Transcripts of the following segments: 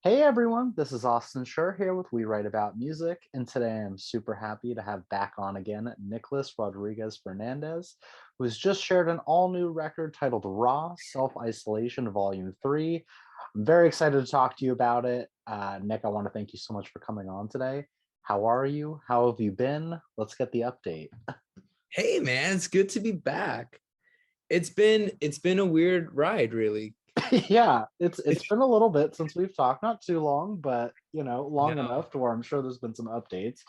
Hey everyone, this is Austin Schur here with We Write About Music, and today I'm super happy to have back on again Nicholas Rodriguez-Fernandez, who has just shared an all-new record titled Raw Self-Isolation Volume 3. I'm very excited to talk to you about it. Nick, I want to thank you so much for coming on today. How are you? How have you been? Let's get the update. Hey man, it's good to be back. It's been a weird ride, really. Yeah, it's been a little bit since we've talked, not too long, but long No. enough to where I'm sure there's been some updates.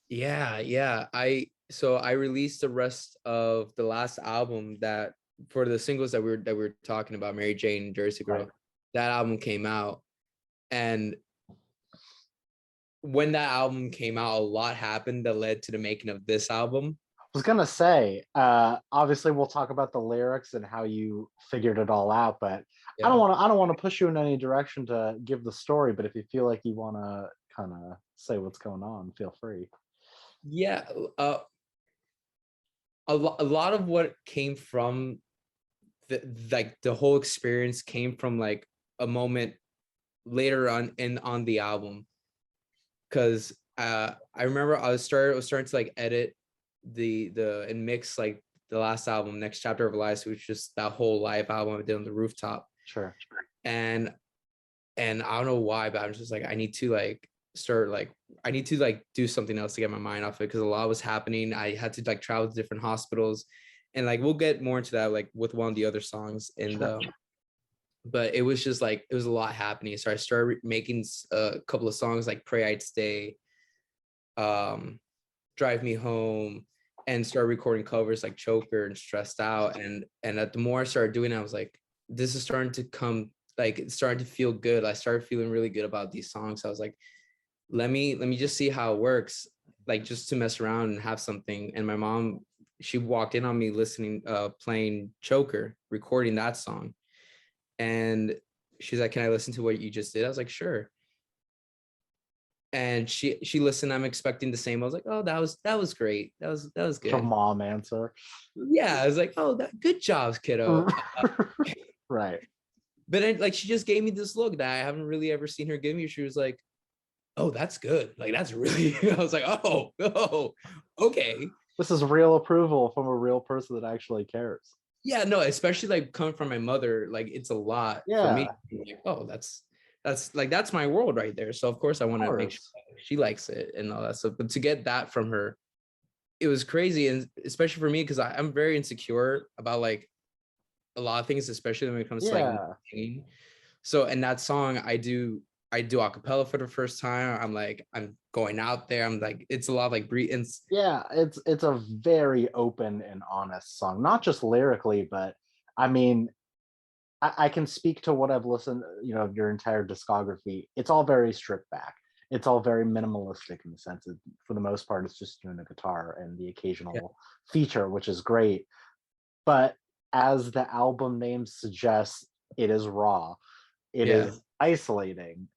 Yeah. I released the rest of the last album that for the singles that we were talking about, Mary Jane, Jersey Right. Girl. That album came out, and when that album came out, a lot happened that led to the making of this album. Was gonna say, obviously we'll talk about the lyrics and how you figured it all out, but Yeah. I don't want to push you in any direction to give the story, but if you feel like you want to kind of say what's going on, feel free. Yeah. A lot of what came from the whole experience came from like a moment later on the album, because I remember I was starting to like edit the and mix like the last album, Next Chapter of Life, which was just that whole live album I did on the rooftop. Sure. And I don't know why, but I'm just like I need to like start like I need to like do something else to get my mind off it, because a lot was happening. I had to like travel to different hospitals, and like we'll get more into that like with one of the other songs in Sure. the but it was just like it was a lot happening. So I started making a couple of songs like Pray I'd Stay, um, Drive Me Home, and started recording covers like Choker and Stressed Out. And the more I started doing it, I was like, this is starting to come, like it's starting to feel good. I started feeling really good about these songs. I was like, let me just see how it works, like just to mess around and have something. And my mom, she walked in on me listening, playing Choker, recording that song. And she's like, can I listen to what you just did? I was like, sure. And she listened. I'm expecting the same. I was like, oh, that was great. That was Your good. mom answer. Yeah, I was like, oh, good job, kiddo. Right. But then, like, she just gave me this look that I haven't really ever seen her give me. She was like, oh, that's good. Like, that's really. I was like, oh, okay. This is real approval from a real person that actually cares. Yeah, no, especially like coming from my mother, like it's a lot for me. Yeah, Like, oh, that's my world right there. So of course I of want to make sure course. she likes it and all that stuff. But to get that from her, it was crazy, and especially for me because I'm very insecure about like a lot of things, especially when it comes to like Yeah. singing. So in that song, I do a cappella for the first time. I'm going out there. I'm like it's a lot of like breathing. Yeah, it's a very open and honest song, not just lyrically, but I mean, I can speak to what I've listened, your entire discography. It's all very stripped back. It's all very minimalistic in the sense that, for the most part, it's just you and a guitar and the Yeah, occasional feature, which is great. But as the album name suggests, it is raw. It yeah, is isolating,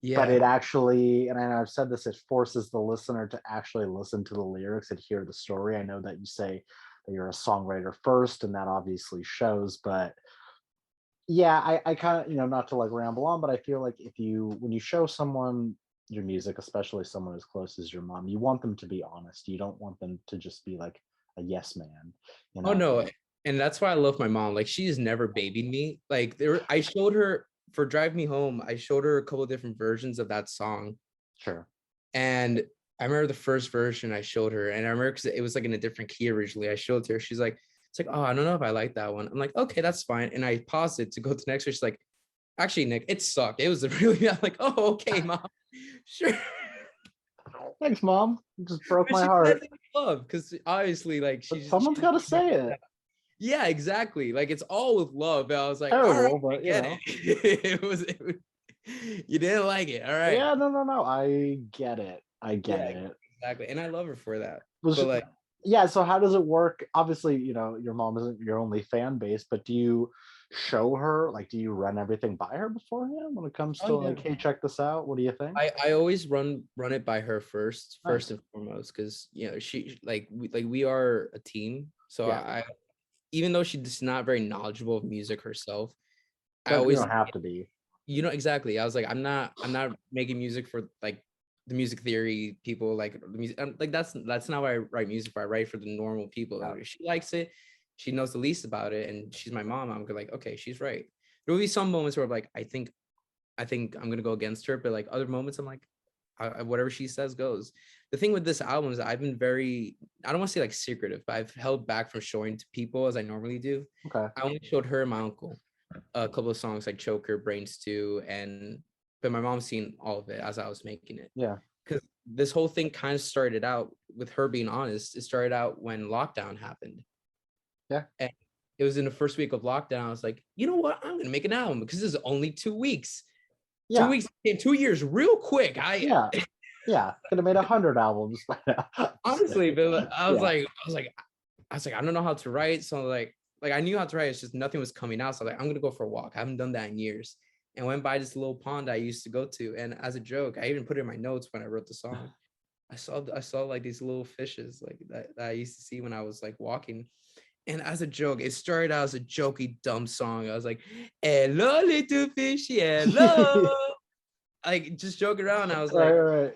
but yeah, it actually, and I've said this, it forces the listener to actually listen to the lyrics and hear the story. I know that you say that you're a songwriter first, and that obviously shows, but yeah, I kind of, not to like ramble on, but I feel like when you show someone your music, especially someone as close as your mom, you want them to be honest. You don't want them to just be like a yes man, you oh know? no. And that's why I love my mom. Like she's never babied me. Like I showed her for Drive Me Home, I showed her a couple of different versions of that song. Sure. And I remember the first version I showed her, and I remember because it was like in a different key originally. I showed it to her. She's like, it's like, oh, I don't know if I like that one. I'm like, okay, that's fine. And I paused it to go to the next one. She's like, actually, Nick, it sucked. It was really, I'm like, oh, okay, mom. Sure. Thanks, mom. You just broke But my she said heart. it with love because obviously, like, But she's someone's got to say it. yeah, exactly. Like it's all with love. And I was like, all right, Terrible, I but get it. it was you didn't like it. All right. yeah, no, no, no. I get it. I get Yeah, it. exactly. And I love her for that. Was But like, Yeah. So how does it work? Obviously, your mom isn't your only fan base, but do you show her, like, do you run everything by her beforehand when it comes oh to like, yeah. hey, check this out? What do you think? I always run it by her first Nice. and foremost, because she we are a team. So Yeah. I even though she's not very knowledgeable of music herself, I You always don't have to be. you know, exactly. I was like, I'm not making music for like the music theory people, like the music. Like that's not what I write music for. I write for the normal people. Yeah. If she likes it, she knows the least about it, and she's my mom. I'm like, okay, she's right. There will be some moments where I'm like, I think I'm gonna go against her, but like other moments, I'm like, whatever she says goes. The thing with this album is I've been very, I don't want to say like secretive, but I've held back from showing to people as I normally do. Okay. I only showed her and my uncle a couple of songs like Choker, Brain Stew, and but my mom's seen all of it as I was making it. Yeah. Because this whole thing kind of started out with her being honest. It started out when lockdown happened. Yeah. And it was in the first week of lockdown. I was like, you know what? I'm gonna make an album because this is only 2 weeks. Yeah. 2 weeks in 2 years, real quick. Yeah. Yeah. Could have made 100 albums by now. Honestly, but I was Yeah. like, I don't know how to write. So like I knew how to write. It's just nothing was coming out. So like, I'm gonna go for a walk. I haven't done that in years. And went by this little pond I used to go to. And as a joke, I even put it in my notes when I wrote the song. I saw like these little fishes like that I used to see when I was like walking. And as a joke, it started out as a jokey, dumb song. I was like, hello, little fish, hello. Like just joking around. I was like, Right.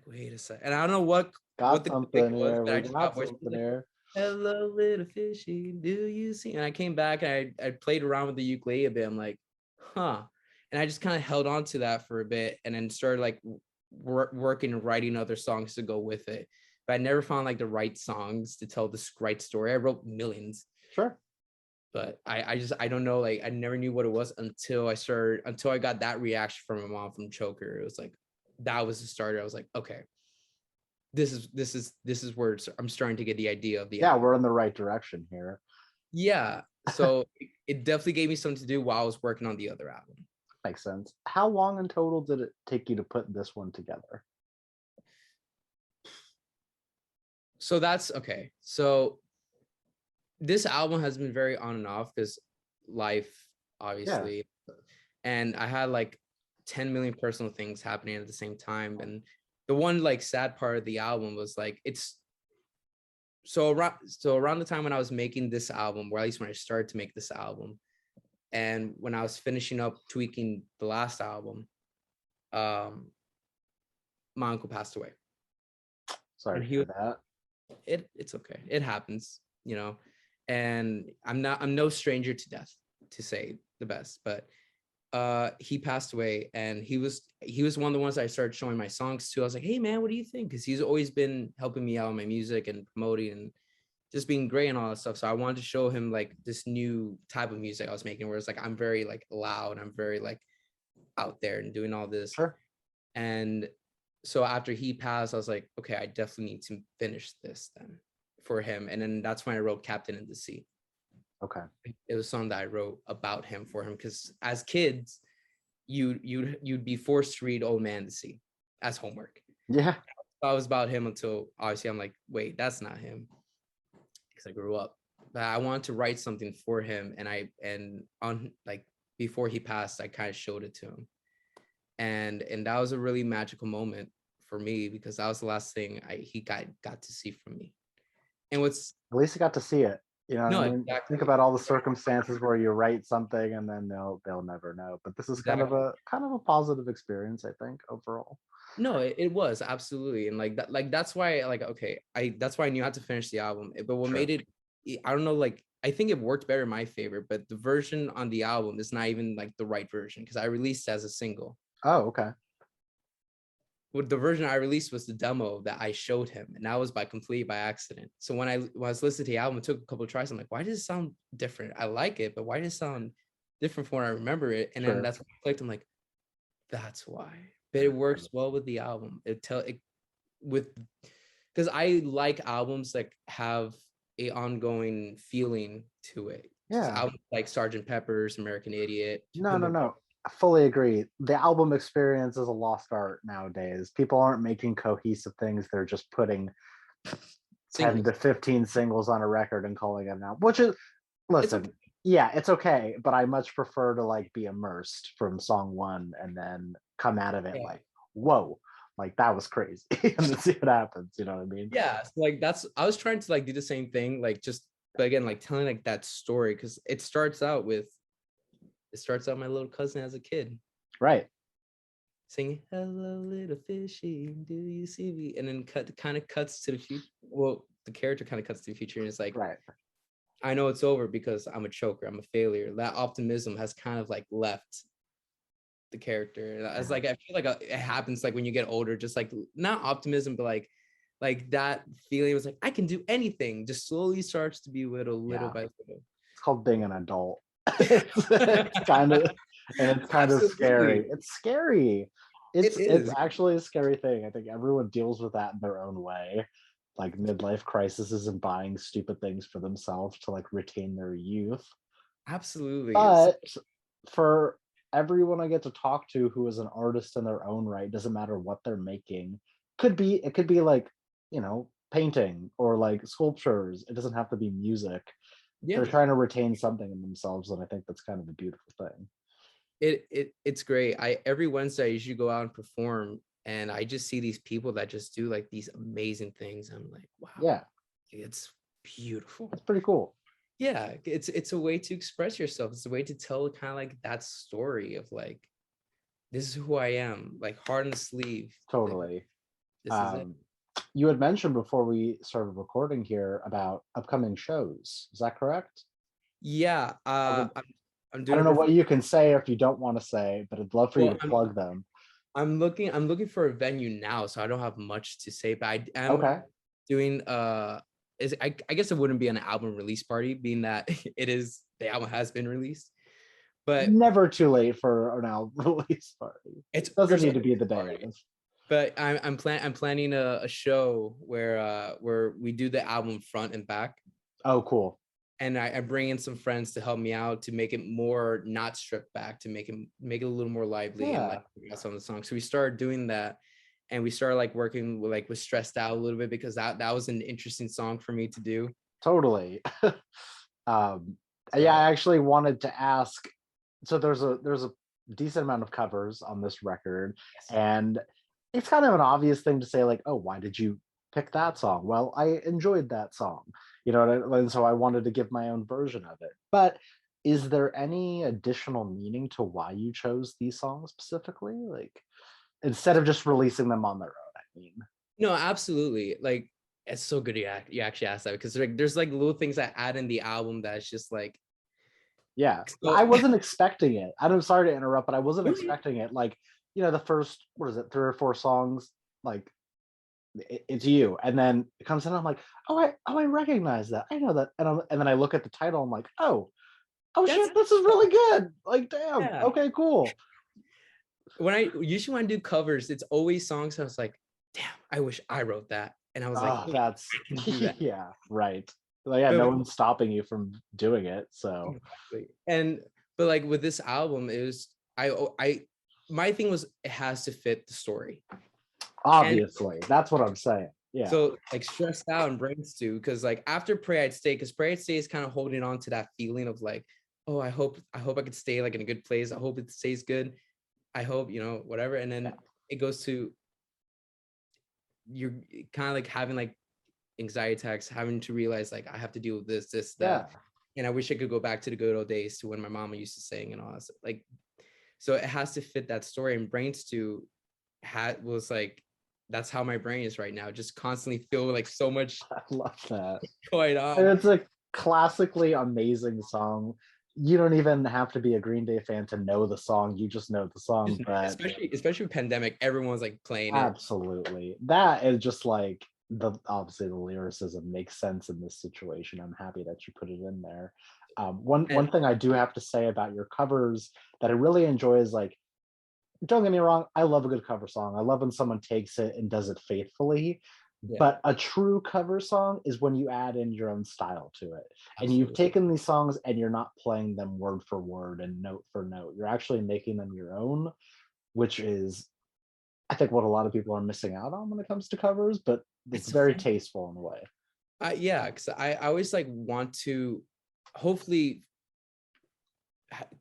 wait a second. And I don't know what Got the something click was, here. but I We just got got voice something like, here. hello, little fishy, do you see? And I came back and I played around with the ukulele a bit. I'm like, huh. And I just kind of held on to that for a bit and then started like working and writing other songs to go with it. But I never found like the right songs to tell this right story. I wrote millions, Sure. but I don't know. Like I never knew what it was until I got that reaction from my mom from Choker. It was like, that was the starter. I was like, okay, this is where I'm starting to get the idea of the Yeah, album. we're in the right direction here. Yeah. So it definitely gave me something to do while I was working on the other album. Makes sense. How long in total did it take you to put this one together? So that's okay. So this album has been very on and off because life, obviously. Yeah. And I had like 10 million personal things happening at the same time. And the one like sad part of the album was like around the time when I was making this album, or at least when I started to make this album, and when I was finishing up tweaking the last album, my uncle passed away. Sorry to hear that. It's okay. It happens, you know. And I'm no stranger to death, to say the best, but he passed away, and he was one of the ones I started showing my songs to. I was like, hey man, what do you think? Because he's always been helping me out on my music and promoting and just being great and all that stuff. So I wanted to show him like this new type of music I was making, where it's like I'm very like loud, I'm very like out there and doing all this. Sure. And so after he passed, I was like, okay, I definitely need to finish this then for him. And then that's when I wrote Captain in the Sea. Okay. It was a song that I wrote about him for him, because as kids, you'd be forced to read Old Man to Sea as homework. Yeah. I was about him until obviously I'm like, wait, that's not him, because I grew up. But I wanted to write something for him, and on like before he passed, I kind of showed it to him, and that was a really magical moment for me, because that was the last thing he got to see from me. And what's at least you got to see it. You know, no, I mean, exactly. think about all the circumstances where you write something and then they'll never know. But this is Exactly. kind of a positive experience, I think, overall. No, it was absolutely, and that's why that's why I knew how to finish the album. But what made it, I don't know, like I think it worked better in my favor, but the version on the album is not even like the right version, because I released it as a single. Oh, okay. Well, the version I released was the demo that I showed him, and that was completely by accident. So when I was listening to the album, it took a couple of tries. I'm like, why does it sound different? I like it, but why does it sound different from when I remember it? And then that's when I clicked. I'm like, that's why. But it works well with the album. Because I like albums that have a ongoing feeling to it. Yeah. Albums like Sgt. Pepper's, American Idiot. No. I fully agree. The album experience is a lost art nowadays. People aren't making cohesive things. They're just putting 10 to 15 singles on a record and calling it out, which is, listen, it's okay, but I much prefer to like be immersed from song one and then come out of it like, whoa, like that was crazy, and then see what happens. You know what I mean? Yeah. So like I was trying to like do the same thing, like just, but again, like telling like that story, because it starts out my little cousin as a kid. Right. singing "Hello, little fishy, do you see me?" And then kind of cuts to the future. Well, the character kind of cuts to the future, and it's like, Right. I know it's over because I'm a choker, I'm a failure. That optimism has kind of like left the character. And I was like, I feel like it happens like when you get older, just like not optimism, but like that feeling was like, I can do anything, just slowly starts to be little Yeah. by little. It's called being an adult. It's kind of, and it's kind of scary. Absolutely. It's scary. It It's is. actually a scary thing. I think everyone deals with that in their own way. Like midlife crises and buying stupid things for themselves to like retain their youth. Absolutely. But for everyone I get to talk to who is an artist in their own right, doesn't matter what they're making. It could be like, painting or like sculptures. It doesn't have to be music. They're Yeah. trying to retain something in themselves, and I think that's kind of a beautiful thing. It's great. I every Wednesday I usually go out and perform, and I just see these people that just do like these amazing things. I'm like, wow, Yeah, it's beautiful. it's pretty cool. Yeah, it's a way to express yourself. It's a way to tell kind of like that story of like, this is who I am, like heart on the sleeve. Like, Totally. this is it. Um, you had mentioned before we started recording here about upcoming shows. Is that correct? Yeah, Okay. I'm I doing a don't know what you can say if you don't want to say, but I'd love for you well, to plug them. I'm looking for a venue now, so I don't have much to say, but I am Okay. doing I guess it wouldn't be an album release party, being that the album has been released, but Never too late for an album release party. it's Doesn't there's need always to be the a day party. of. But I'm planning a show where we do the album front and back, Oh, cool. and I bring in some friends to help me out to make it more not stripped back, to make it a little more lively and Yeah, like some of the songs. So we started doing that, and we started like working with Stressed Out a little bit, because that was an interesting song for me to do. totally. um, yeah, So I actually wanted to ask. So there's a decent amount of covers on this record, yes. and it's kind of an obvious thing to say, like, oh, why did you pick that song? Well, I enjoyed that song, and so I wanted to give my own version of it. But is there any additional meaning to why you chose these songs specifically? Like, instead of just releasing them on their own, I mean. No, absolutely. Like, it's so good you actually asked that, because like there's like little things I add in the album that's just like, Yeah, I so wasn't expecting it. I'm sorry to interrupt, but I wasn't expecting it. Like, the first, what is it, 3 or 4 songs, like it's you, and then it comes in. I'm like, I recognize that. I know that, and then I look at the title. I'm like, oh that's shit, this is really good. Like, damn. yeah. Okay, cool. When I usually when I do covers, it's always songs I was like, damn, I wish I wrote that. And I was like, Oh, wait, that's I can do that. yeah, right. Like, yeah, But no one's stopping you from doing it. So exactly. But like with this album, it was I my thing was it has to fit the story. And obviously, that's what I'm saying. Yeah, so like Stressed Out and Brain Stew, because like after Pray I'd Stay, because Pray I'd Stay is kind of holding on to that feeling of like, oh, I hope I could stay like in a good place. I hope it stays good. I hope, whatever. And then it goes to, you're kind of like having like anxiety attacks, having to realize like I have to deal with this, yeah, that. And I wish I could go back to the good old days to when my mama used to sing and all that stuff. Like, so it has to fit that story. And Brain Stew was like, that's how my brain is right now. Just constantly feel like so much I love that. going And on. it's a classically amazing song. You don't even have to be a Green Day fan to know the song. You just know the song, but Especially with pandemic, everyone's like playing it. absolutely. That is just like obviously the lyricism makes sense in this situation. I'm happy that you put it in there. One And thing I do have to say about your covers that I really enjoy is, like, don't get me wrong, I love a good cover song. I love when someone takes it and does it faithfully. yeah, But a true cover song is when you add in your own style to it. And you've absolutely. taken these songs and you're not playing them word for word and note for note. You're actually making them your own, which is, I think, what a lot of people are missing out on when it comes to covers, but it's It's very fun. tasteful in a way. Yeah, because I always like want to hopefully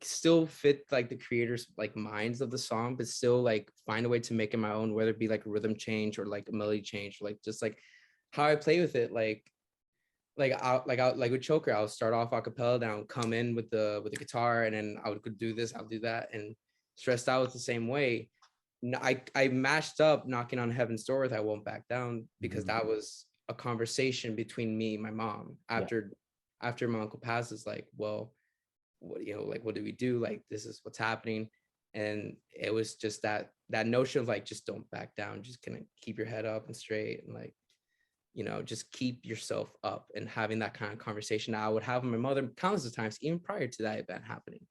still fit like the creators like minds of the song, but still like find a way to make it my own, whether it be like a rhythm change or like a melody change, or like just like how I play with it. I'll like with Choker, I'll start off a cappella, then I'll come in with the guitar, and then I would do this, I'll do that, and Stressed Out was the same way. I mashed up Knocking on Heaven's Door with I Won't Back Down because that was a conversation between me and my mom after my uncle passes. Like, well, what, you know, like, what do we do? Like, this is what's happening. And it was just that notion of like, just don't back down, just kind of keep your head up and straight, and like, you know, just keep yourself up, and having that kind of conversation I would have with my mother countless of times, even prior to that event happening,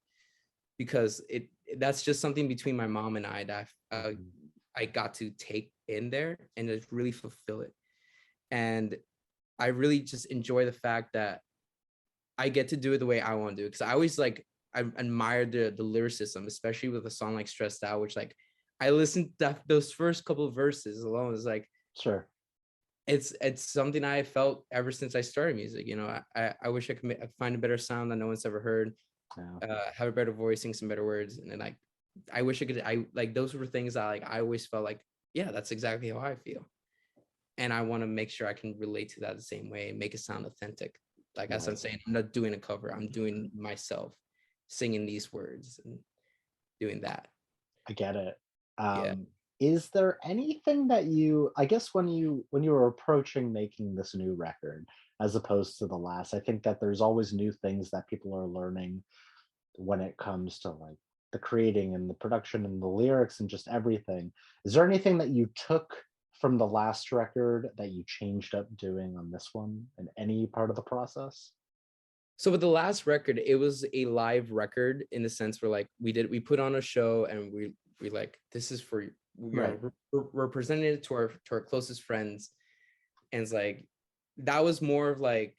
because that's just something between my mom and I that I got to take in there and just really fulfill it. And I really just enjoy the fact that I get to do it the way I want to do it. Because I always like, I admired the lyricism, especially with a song like Stressed Out, which like I listened to those first couple of verses alone. It's like, Sure. It's something I felt ever since I started music. You know, I wish I could find a better sound that no one's ever heard, have a better voice, sing some better words. And then like, I wish I like, those were things that like, I always felt like, yeah, that's exactly how I feel. And I want to make sure I can relate to that the same way and make it sound authentic. Like, as I'm saying, I'm not doing a cover, I'm doing myself, singing these words and doing that. I get it. Yeah. Is there anything that you, I guess when you were approaching making this new record as opposed to the last, I think that there's always new things that people are learning when it comes to like the creating and the production and the lyrics and just everything. Is there anything that you took from the last record that you changed up doing on this one in any part of the process? So with the last record, it was a live record in the sense where like we put on a show, and we like, this is for, you Right. know, we're presenting it to our closest friends. And it's like, that was more of like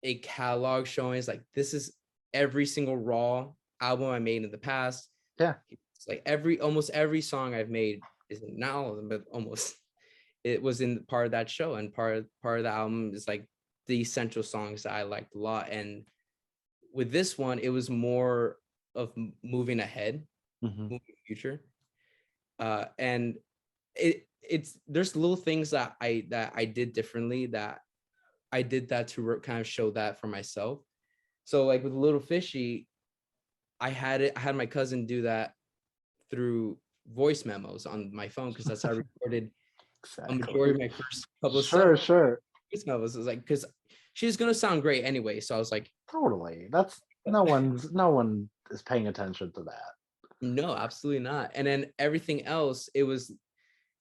a catalog showing. It's like, this is every single raw album I made in the past. Yeah. It's like almost every song I've made, is not all of them, but almost, it was in part of that show. And part of the album is like the essential songs that I liked a lot. And with this one, it was more of moving ahead, moving future. And it's there's little things that I did differently, that I did that to kind of show that for myself. So like with Little Fishy, I had my cousin do that through voice memos on my phone, because that's how I recorded a majority of my first couple of songs. Sure. Voice memos. Is like, because she's gonna sound great anyway. So I was like, Totally. That's no one is paying attention to that. no, absolutely not. And then everything else, it was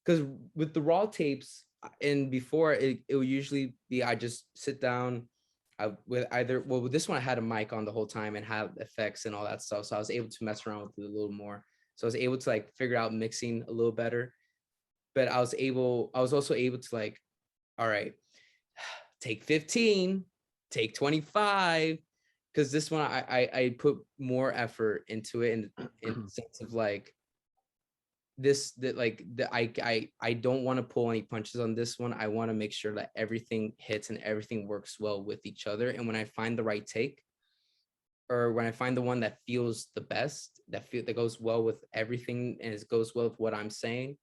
because with the raw tapes, and before it would usually be, I just sit down with either, well, with this one I had a mic on the whole time and had effects and all that stuff, so I was able to mess around with it a little more. So I was able to like figure out mixing a little better. But I was also able to like, all right, take 15, take 25, because this one I put more effort into it, in the sense of like, I don't want to pull any punches on this one. I want to make sure that everything hits and everything works well with each other. And when I find the right take, or when I find the one that feels the best, that goes well with everything, and it goes well with what I'm saying,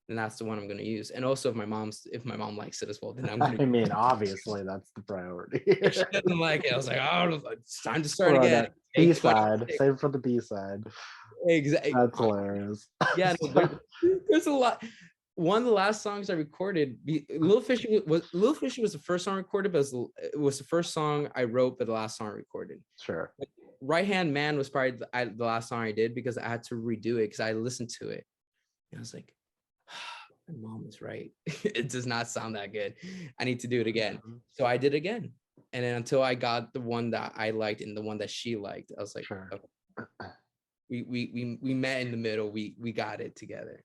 then that's the one I'm going to use. And also if my mom likes it as well, then I'm going to. I mean, obviously that's the priority. If she doesn't like it, I was like, oh, it's time to start Or again. B side, save for the B side. Exactly. That's hilarious. Yeah, no, there's a lot. One of the last songs I recorded, Little Fishy was the first song I recorded, but it was the first song I wrote, but the last song I recorded. Sure. Right Hand Man was probably the last song I did, because I had to redo it, because I listened to it and I was like, my mom is right. It does not sound that good. I need to do it again. So I did again. And then until I got the one that I liked and the one that she liked, I was like, sure. Okay. We met in the middle. We got it together.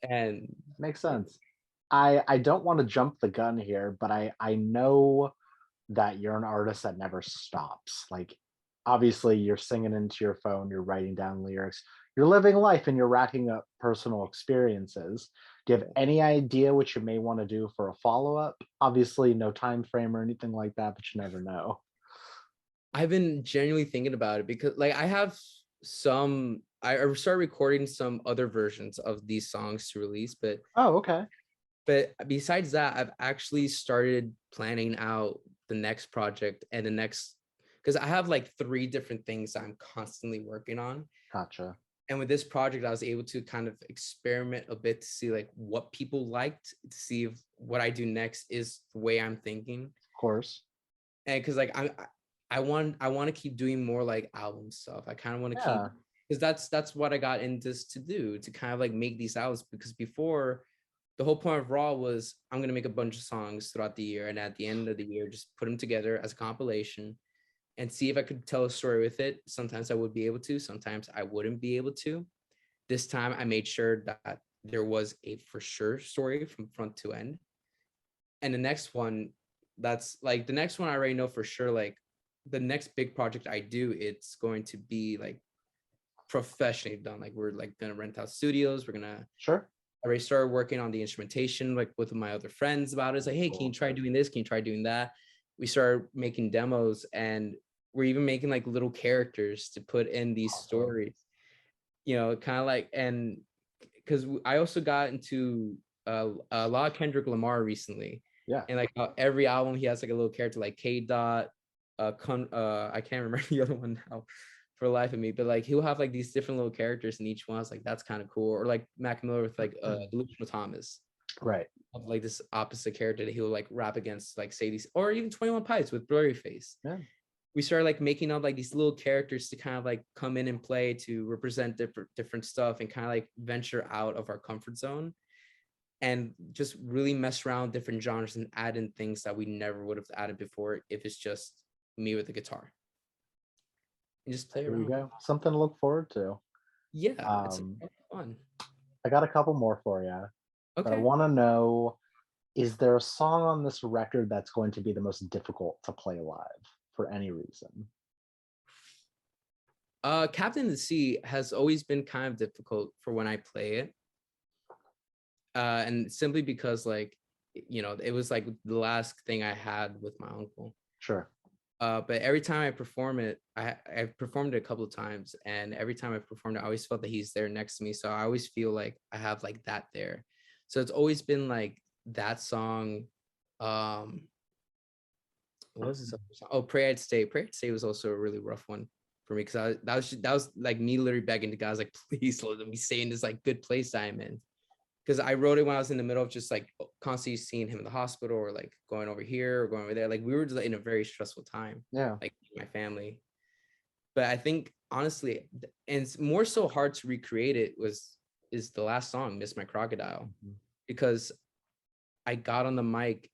And makes sense. I don't want to jump the gun here, but I know that you're an artist that never stops. Like, obviously you're singing into your phone, you're writing down lyrics, you're living life, and you're racking up personal experiences. Do you have any idea what you may want to do for a follow-up? Obviously no time frame or anything like that, but you never know. I've been genuinely thinking about it, because like I started recording some other versions of these songs to release, but okay. But besides that, I've actually started planning out the next project and the next, because I have like 3 different things I'm constantly working on. Gotcha. And with this project, I was able to kind of experiment a bit to see like what people liked, to see if what I do next is the way I'm thinking. Of course. And because like I want to keep doing more like album stuff. I kind of want to keep, Yeah. because that's what I got in this to do, to kind of like make these albums. Because before, the whole point of Raw was I'm gonna make a bunch of songs throughout the year, and at the end of the year, just put them together as a compilation and see if I could tell a story with it. Sometimes I would be able to, sometimes I wouldn't be able to. This time I made sure that there was a for sure story from front to end. And the next one, that's like the next one I already know for sure, like the next big project I do, it's going to be like professionally done. Like we're like gonna rent out studios. We're gonna Sure. I already started working on the instrumentation, like with my other friends about it. It's like, hey, can you try doing this? Can you try doing that? We started making demos, and we're even making like little characters to put in these stories, kind of like, and because I also got into a lot of Kendrick Lamar recently. Yeah. And like every album, he has like a little character like K Dot, I can't remember the other one now for the life of me, but like he'll have like these different little characters in each one. I was like, that's kind of cool. Or like Mac Miller with like Delusional Thomas, Right. of like this opposite character that he'll like rap against, like Sadie's, or even 21 Pilots with Blurry Face. Yeah. We started like making up like these little characters to kind of like come in and play, to represent different stuff, and kind of like venture out of our comfort zone and just really mess around with different genres and add in things that we never would have added before if it's just me with the guitar. And just play There around. you go. Something to look forward to. Yeah, it's fun. I got a couple more for you. But I Okay. want to know, is there a song on this record that's going to be the most difficult to play live for any reason? Captain of the Sea has always been kind of difficult for when I play it. And simply because like, it was like the last thing I had with my uncle. Sure. But every time I perform it, I've performed it a couple of times, and every time I performed it, I always felt that he's there next to me. So I always feel like I have like that there. So it's always been like that song. What was this other song? Oh, Pray I'd Stay. Pray I'd Stay was also a really rough one for me, because that was like me literally begging to God, like, please let me stay in this like good place I'm in. Because I wrote it when I was in the middle of just like constantly seeing him in the hospital, or like going over here or going over there. Like we were just in a very stressful time. Yeah. Like my family. But I think honestly, and it's more so hard to recreate it, is the last song, Miss My Crocodile. Mhm. Because I got on the mic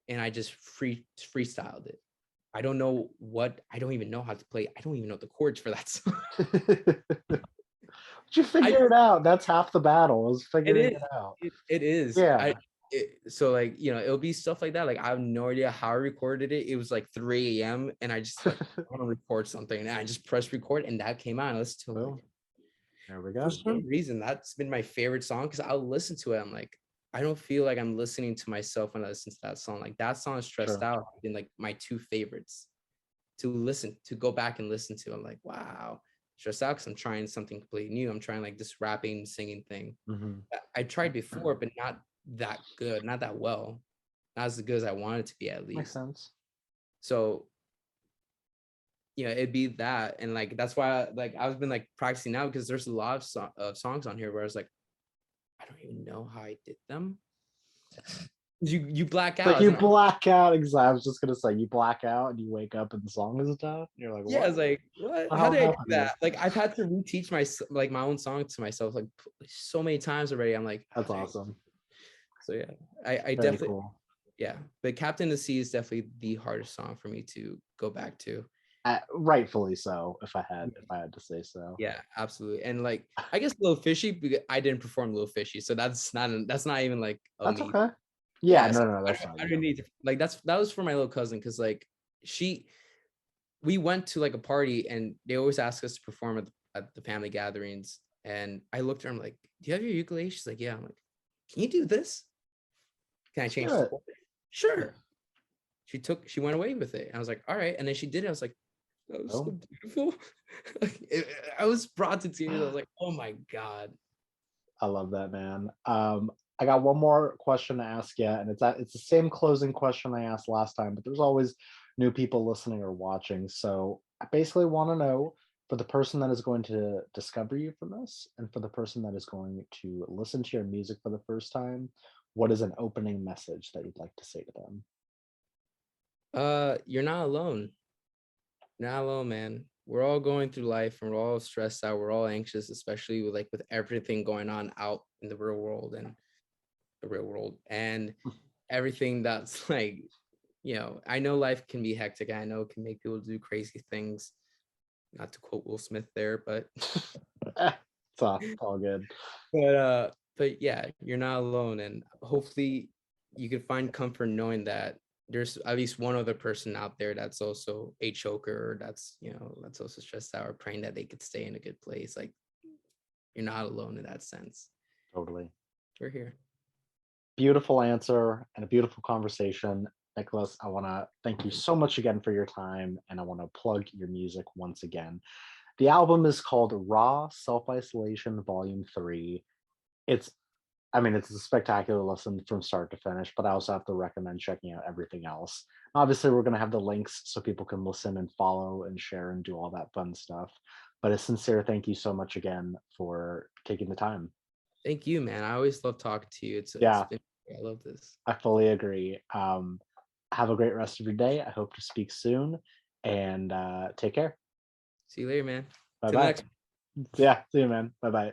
and I just freestyled it. I don't even know how to play. I don't even know the chords for that song. But you figure it out. That's half the battle, is figuring it out. It is. Yeah. So like, it'll be stuff like that. Like I have no idea how I recorded it. It was like 3 a.m. and I just like want to record something, and I just pressed record, and that came out. And I listened to it. Boom. There we go. For some reason, that's been my favorite song, because I'll listen to it. I'm like, I don't feel like I'm listening to myself when I listen to that song. Like that song, Stressed Out, has been like my two favorites to go back and listen to. I'm like, wow. Stressed Out, because I'm trying something completely new. I'm trying like this rapping, singing thing. Mm-hmm. I tried before, but not that good, not that well, not as good as I wanted to be, at least. Makes sense. So, it'd be that, and like that's why I've been like practicing now, because there's a lot of songs on here where I was like, I don't even know how I did them. You black out. Like you black out. Exactly. I was just gonna say, you black out and you wake up and the song is done. You're like, yeah, what? I was like, what? How did I do that? Like I've had to reteach my own song to myself like so many times already. I'm like, that's awesome. So yeah, I definitely cool. Yeah, but Captain of the Sea is definitely the hardest song for me to go back to. Rightfully so, if I had to say so. Yeah, absolutely. And like, I guess Little Fishy, because I didn't perform Little Fishy, so that's not even like that's me. Okay. Yeah, no, that's fine. I didn't need to, like that was for my little cousin, because like we went to like a party, and they always ask us to perform at the family gatherings, and I looked at her, I'm like, do you have your ukulele? She's like, yeah. I'm like, can you do this? Can I change the chord? Sure. She went away with it. I was like, all right. And then she did it. I was like, that was so beautiful. I was brought to tears. I was like, oh my God. I love that, man. I got one more question to ask you, and it's the same closing question I asked last time, but there's always new people listening or watching. So I basically want to know, For the person that is going to discover you from this, and for the person that is going to listen to your music for the first time, what is an opening message that you'd like to say to them? You're not alone. You're not alone, man. We're all going through life and we're all stressed out. We're all anxious, especially with like with everything going on out in the real world and the real world and everything that's like, I know life can be hectic. I know it can make people do crazy things. Not to quote Will Smith there, but It's all good. but yeah, you're not alone. And hopefully you can find comfort knowing that there's at least one other person out there that's also a choker or that's also stressed out or praying that they could stay in a good place. Like you're not alone in that sense. Totally. We're here. Beautiful answer and a beautiful conversation. Nicholas, I want to thank you so much again for your time, and I want to plug your music once again. The album is called Raw Self Isolation Volume 3. It's, I mean, it's a spectacular listen from start to finish, but I also have to recommend checking out everything else. Obviously, we're going to have the links so people can listen and follow and share and do all that fun stuff. But a sincere thank you so much again for taking the time. Thank you, man. I always love talking to you. It's Yeah, been I love this. I fully agree. Have a great rest of your day. I hope to speak soon, and take care. See you later, man. Bye Till bye. next. Yeah, see you, man. Bye bye.